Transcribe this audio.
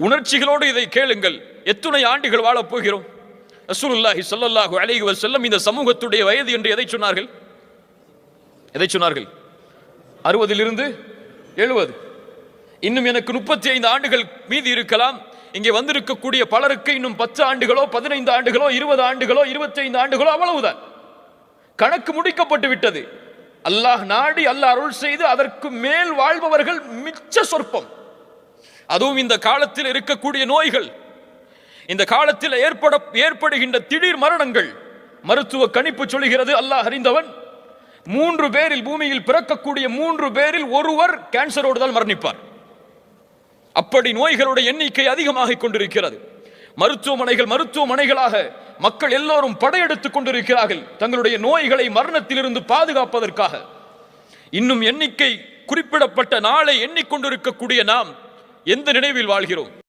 உணர்ச்சிகளோடு இதை கேளுங்கள். எத்துணை ஆண்டுகள் வாழப் போகிறோம்? ரசூலுல்லாஹி ஸல்லல்லாஹு அலைஹி வஸல்லம் இந்த சமூகத்துடைய வயது என்று எதை சொன்னார்கள்? 60 70. இன்னும் எனக்கு 35 ஆண்டுகள் மீதி இருக்கலாம். இங்கே வந்திருக்கக்கூடிய பலருக்கு இன்னும் 10 ஆண்டுகளோ 15 ஆண்டுகளோ 20 ஆண்டுகளோ 25 ஆண்டுகளோ அவ்வளவுதான். கணக்கு முடிக்கப்பட்டு விட்டது. அல்லாஹ் நாடி, அல்லாஹ் அருள் செய்து அதற்கு மேல் வாழ்பவர்கள் மிச்ச சொற்பம். அதுவும் இந்த காலத்தில் இருக்கக்கூடிய நோய்கள், இந்த காலத்தில் ஏற்படுகின்ற திடீர் மரணங்கள், மருத்துவ கணிப்பு சொல்கிறது, அல்லாஹ் அறிந்தவன், 3 பேரில், பூமியில் பிறக்கக்கூடிய 3 பேரில் ஒருவர் கேன்சரோடு தான் மரணிப்பார். அப்படி நோய்களுடைய எண்ணிக்கை அதிகமாக கொண்டிருக்கிறது. மருத்துவமனைகளாக மக்கள் எல்லோரும் படையெடுத்துக் கொண்டிருக்கிறார்கள் தங்களுடைய நோய்களை மரணத்திலிருந்து பாதுகாப்பதற்காக. இன்னும் எண்ணிக்கை குறிப்பிடப்பட்ட நாளை எண்ணிக்கொண்டிருக்கக்கூடிய நாம் எந்த நினைவில் வாழ்கிறோம்?